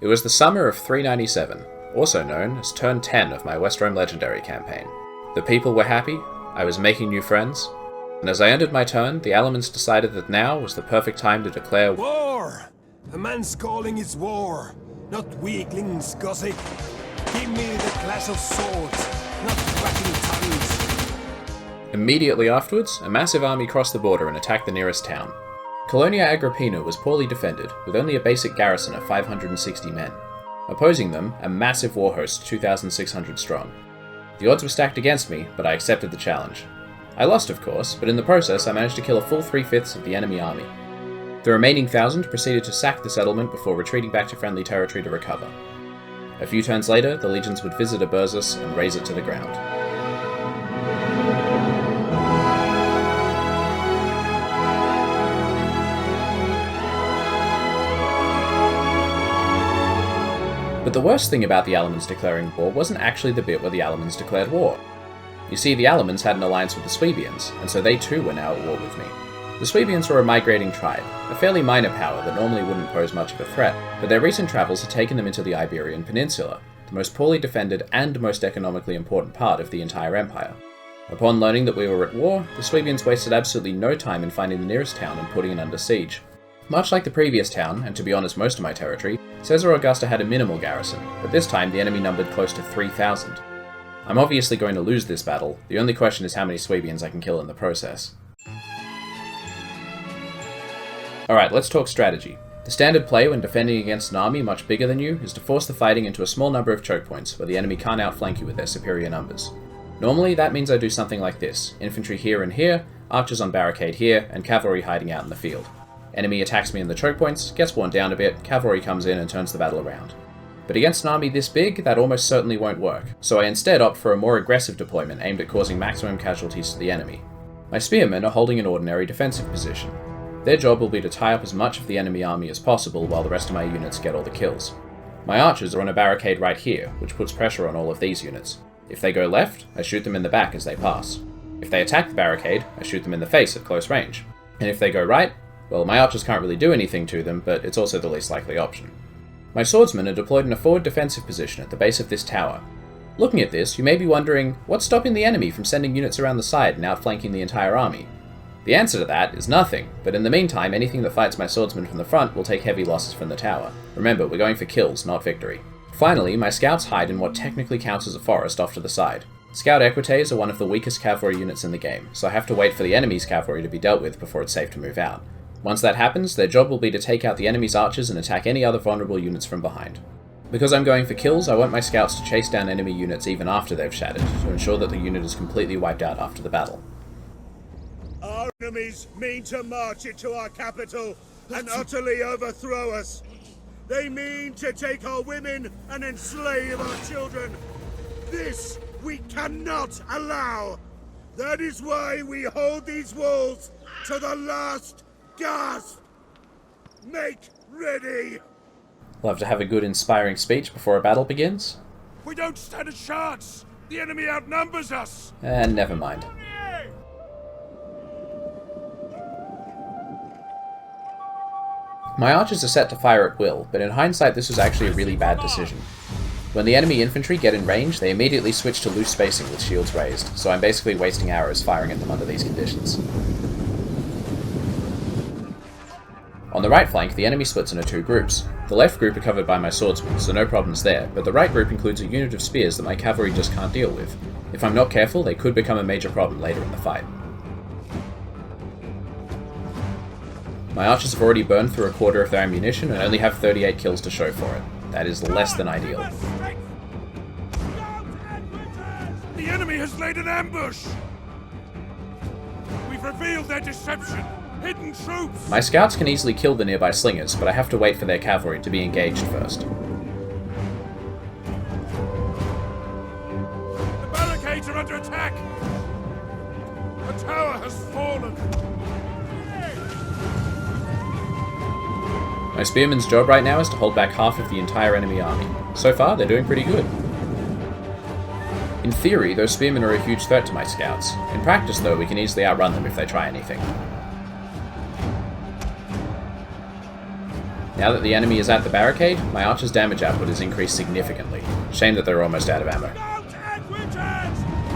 It was the summer of 397, also known as Turn 10 of my West Rome Legendary campaign. The people were happy, I was making new friends, and as I ended my turn, the elements decided that now was the perfect time to declare war! A man's calling is war, not weaklings gossip. Give me the clash of swords, not cracking tongues. Immediately afterwards, a massive army crossed the border and attacked the nearest town. Colonia Agrippina was poorly defended, with only a basic garrison of 560 men. Opposing them, a massive war host 2,600 strong. The odds were stacked against me, but I accepted the challenge. I lost, of course, but in the process I managed to kill a full 3/5 of the enemy army. The remaining 1,000 proceeded to sack the settlement before retreating back to friendly territory to recover. A few turns later, the legions would visit Aberzus and raze it to the ground. But the worst thing about the Alamans declaring war wasn't actually the bit where the Alamans declared war. You see, the Alamans had an alliance with the Suebians, and so they too were now at war with me. The Suebians were a migrating tribe, a fairly minor power that normally wouldn't pose much of a threat, but their recent travels had taken them into the Iberian Peninsula, the most poorly defended and most economically important part of the entire empire. Upon learning that we were at war, the Suebians wasted absolutely no time in finding the nearest town and putting it under siege. Much like the previous town, and to be honest most of my territory, Caesaraugusta had a minimal garrison, but this time the enemy numbered close to 3,000. I'm obviously going to lose this battle, the only question is how many Suebians I can kill in the process. Alright, let's talk strategy. The standard play when defending against an army much bigger than you is to force the fighting into a small number of choke points where the enemy can't outflank you with their superior numbers. Normally that means I do something like this: infantry here and here, archers on barricade here, and cavalry hiding out in the field. Enemy attacks me in the choke points, gets worn down a bit, cavalry comes in and turns the battle around. But against an army this big, that almost certainly won't work, so I instead opt for a more aggressive deployment aimed at causing maximum casualties to the enemy. My spearmen are holding an ordinary defensive position. Their job will be to tie up as much of the enemy army as possible while the rest of my units get all the kills. My archers are on a barricade right here, which puts pressure on all of these units. If they go left, I shoot them in the back as they pass. If they attack the barricade, I shoot them in the face at close range. And if they go right, well, my archers can't really do anything to them, but it's also the least likely option. My swordsmen are deployed in a forward defensive position at the base of this tower. Looking at this, you may be wondering, what's stopping the enemy from sending units around the side and outflanking the entire army? The answer to that is nothing, but in the meantime, anything that fights my swordsmen from the front will take heavy losses from the tower. Remember, we're going for kills, not victory. Finally, my scouts hide in what technically counts as a forest off to the side. Scout equites are one of the weakest cavalry units in the game, so I have to wait for the enemy's cavalry to be dealt with before it's safe to move out. Once that happens, their job will be to take out the enemy's archers and attack any other vulnerable units from behind. Because I'm going for kills, I want my scouts to chase down enemy units even after they've shattered, to ensure that the unit is completely wiped out after the battle. Our enemies mean to march into our capital and utterly overthrow us. They mean to take our women and enslave our children. This we cannot allow. That is why we hold these walls to the last gasp. Make ready. Love to have a good inspiring speech before a battle begins? We don't stand a chance. The enemy outnumbers us. Never mind. My archers are set to fire at will, but in hindsight this was actually a really bad decision. When the enemy infantry get in range, they immediately switch to loose spacing with shields raised, so I'm basically wasting arrows firing at them under these conditions. On the right flank, the enemy splits into two groups. The left group are covered by my swordsmen, so no problems there, but the right group includes a unit of spears that my cavalry just can't deal with. If I'm not careful, they could become a major problem later in the fight. My archers have already burned through a quarter of their ammunition and only have 38 kills to show for it. That is less than ideal. The enemy has laid an ambush! We've revealed their deception! Hidden troops! My scouts can easily kill the nearby slingers, but I have to wait for their cavalry to be engaged first. The barricades are under attack! The tower has fallen! My spearmen's job right now is to hold back half of the entire enemy army. So far, they're doing pretty good. In theory, those spearmen are a huge threat to my scouts. In practice, though, we can easily outrun them if they try anything. Now that the enemy is at the barricade, my archer's damage output has increased significantly. Shame that they're almost out of ammo.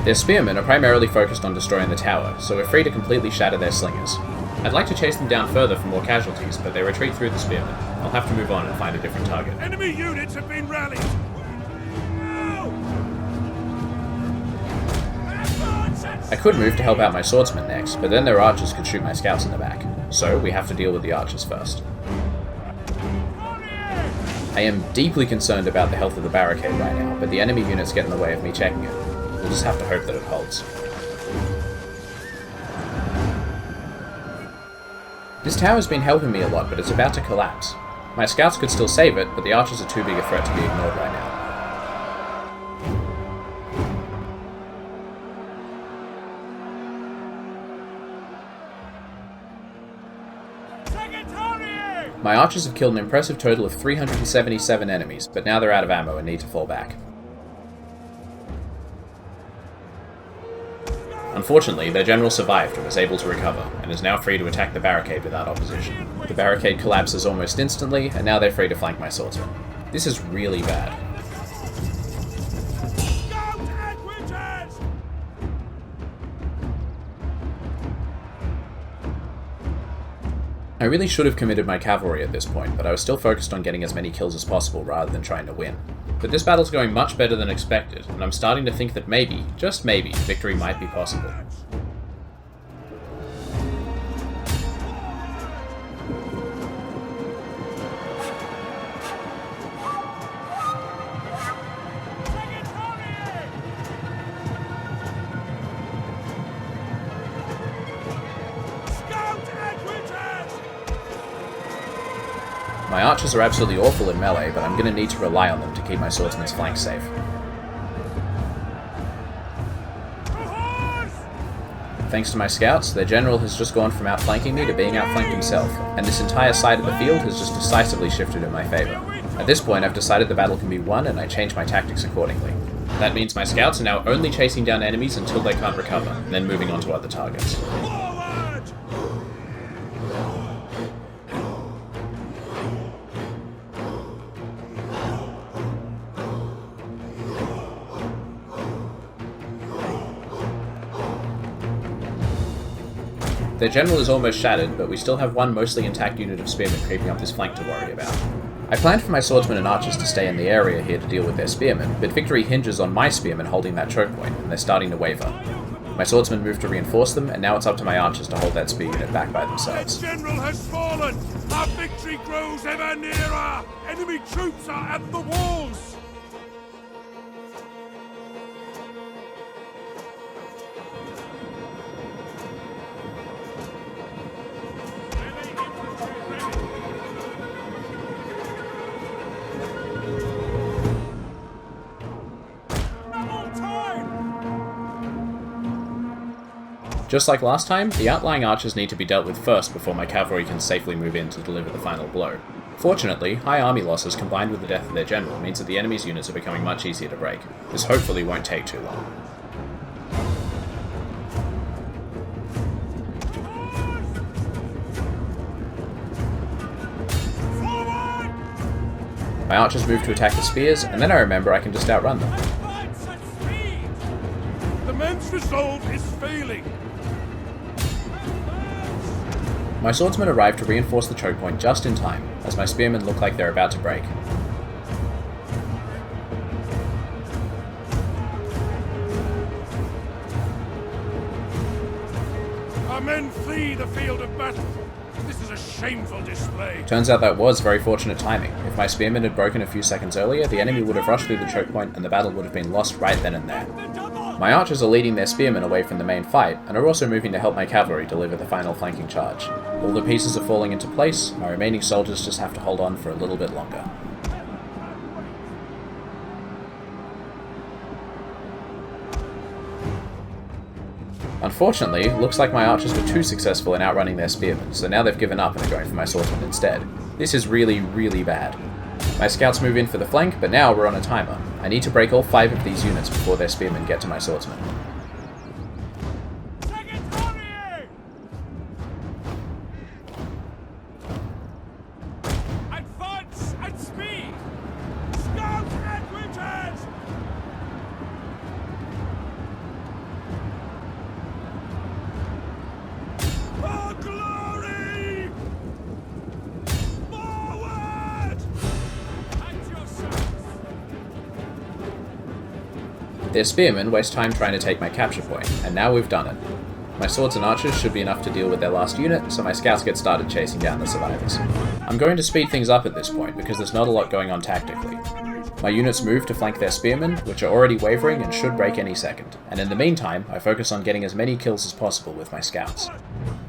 Their spearmen are primarily focused on destroying the tower, so we're free to completely shatter their slingers. I'd like to chase them down further for more casualties, but they retreat through the spearmen. I'll have to move on and find a different target. Enemy units have been rallied! I could move to help out my swordsmen next, but then their archers could shoot my scouts in the back. So we have to deal with the archers first. I am deeply concerned about the health of the barricade right now, but the enemy units get in the way of me checking it. We'll just have to hope that it holds. This tower's been helping me a lot, but it's about to collapse. My scouts could still save it, but the archers are too big a threat to be ignored right now. My archers have killed an impressive total of 377 enemies, but now they're out of ammo and need to fall back. Unfortunately, their general survived and was able to recover, and is now free to attack the barricade without opposition. The barricade collapses almost instantly, and now they're free to flank my swordsmen. This is really bad. I really should have committed my cavalry at this point, but I was still focused on getting as many kills as possible rather than trying to win. But this battle's going much better than expected, and I'm starting to think that maybe, just maybe, victory might be possible. My archers are absolutely awful in melee, but I'm going to need to rely on them to keep my swordsmen's flanks safe. Thanks to my scouts, their general has just gone from outflanking me to being outflanked himself, and this entire side of the field has just decisively shifted in my favour. At this point, I've decided the battle can be won, and I change my tactics accordingly. That means my scouts are now only chasing down enemies until they can't recover, and then moving on to other targets. Their general is almost shattered, but we still have one mostly intact unit of spearmen creeping up this flank to worry about. I planned for my swordsmen and archers to stay in the area here to deal with their spearmen, but victory hinges on my spearmen holding that choke point, and they're starting to waver. My swordsmen moved to reinforce them, and now it's up to my archers to hold that spear unit back by themselves. The general has fallen! Our victory grows ever nearer! Enemy troops are at the walls! Just like last time, the outlying archers need to be dealt with first before my cavalry can safely move in to deliver the final blow. Fortunately, high army losses combined with the death of their general means that the enemy's units are becoming much easier to break. This hopefully won't take too long. My archers move to attack the spears, and then I remember I can just outrun them. The men's resolve is failing! My swordsmen arrive to reinforce the choke point just in time, as my spearmen look like they're about to break. Our men flee the field of battle! This is a shameful display! Turns out that was very fortunate timing. If my spearmen had broken a few seconds earlier, the enemy would have rushed through the choke point and the battle would have been lost right then and there. My archers are leading their spearmen away from the main fight, and are also moving to help my cavalry deliver the final flanking charge. All the pieces are falling into place, my remaining soldiers just have to hold on for a little bit longer. Unfortunately, it looks like my archers were too successful in outrunning their spearmen, so now they've given up and are going for my swordsmen instead. This is really, really bad. My scouts move in for the flank, but now we're on a timer. I need to break all 5 of these units before their spearmen get to my swordsmen. Their spearmen waste time trying to take my capture point, and now we've done it. My swords and archers should be enough to deal with their last unit, so my scouts get started chasing down the survivors. I'm going to speed things up at this point because there's not a lot going on tactically. My units move to flank their spearmen, which are already wavering and should break any second, and in the meantime, I focus on getting as many kills as possible with my scouts.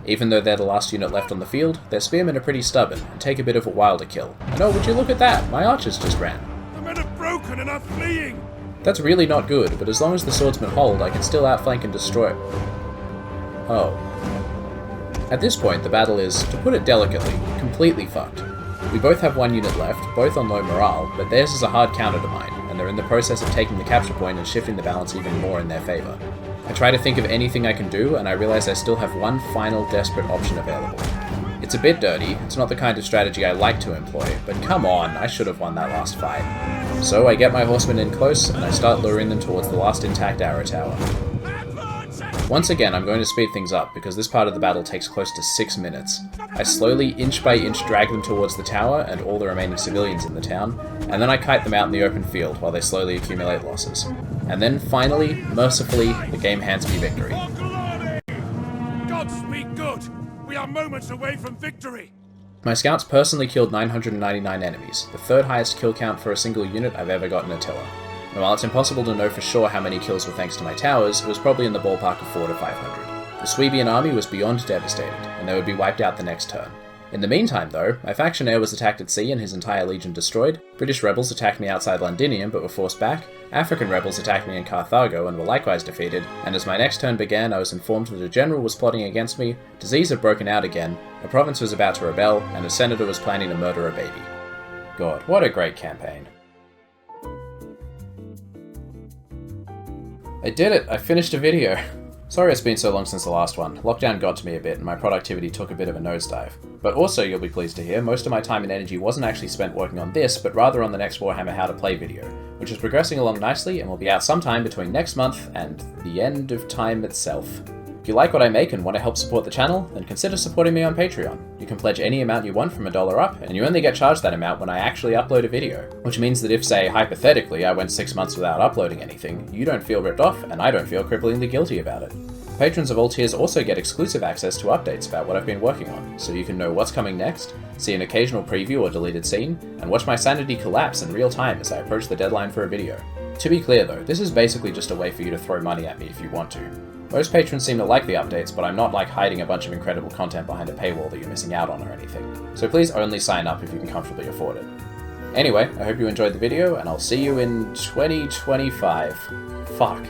Even though they're the last unit left on the field, their spearmen are pretty stubborn and take a bit of a while to kill. And oh, would you look at that, my archers just ran. The men are broken and are fleeing! That's really not good, but as long as the swordsmen hold, I can still outflank and destroy. Oh. At this point, the battle is, to put it delicately, completely fucked. We both have one unit left, both on low morale, but theirs is a hard counter to mine, and they're in the process of taking the capture point and shifting the balance even more in their favour. I try to think of anything I can do, and I realise I still have one final desperate option available. It's a bit dirty, it's not the kind of strategy I like to employ, but come on, I should have won that last fight. So I get my horsemen in close, and I start luring them towards the last intact arrow tower. Once again, I'm going to speed things up, because this part of the battle takes close to 6 minutes. I slowly, inch by inch, drag them towards the tower and all the remaining civilians in the town, and then I kite them out in the open field while they slowly accumulate losses. And then, finally, mercifully, the game hands me victory. Godspeed good! We are moments away from victory! My scouts personally killed 999 enemies, the third highest kill count for a single unit I've ever gotten Attila. And while it's impossible to know for sure how many kills were thanks to my towers, it was probably in the ballpark of 400 to 500. The Suebian army was beyond devastated, and they would be wiped out the next turn. In the meantime, though, my factionaire was attacked at sea and his entire legion destroyed, British rebels attacked me outside Londinium but were forced back, African rebels attacked me in Carthago and were likewise defeated, and as my next turn began I was informed that a general was plotting against me, disease had broken out again, a province was about to rebel, and a senator was planning to murder a baby. God, what a great campaign. I did it! I finished a video! Sorry it's been so long since the last one. Lockdown got to me a bit and my productivity took a bit of a nosedive. But also, you'll be pleased to hear, most of my time and energy wasn't actually spent working on this, but rather on the next Warhammer How to Play video, which is progressing along nicely and will be out sometime between next month and the end of time itself. If you like what I make and want to help support the channel, then consider supporting me on Patreon. You can pledge any amount you want from $1 up, and you only get charged that amount when I actually upload a video. Which means that if, say, hypothetically, I went 6 months without uploading anything, you don't feel ripped off, and I don't feel cripplingly guilty about it. Patrons of all tiers also get exclusive access to updates about what I've been working on, so you can know what's coming next, see an occasional preview or deleted scene, and watch my sanity collapse in real time as I approach the deadline for a video. To be clear though, this is basically just a way for you to throw money at me if you want to. Most patrons seem to like the updates, but I'm not like hiding a bunch of incredible content behind a paywall that you're missing out on or anything, so please only sign up if you can comfortably afford it. Anyway, I hope you enjoyed the video, and I'll see you in 2025. Fuck.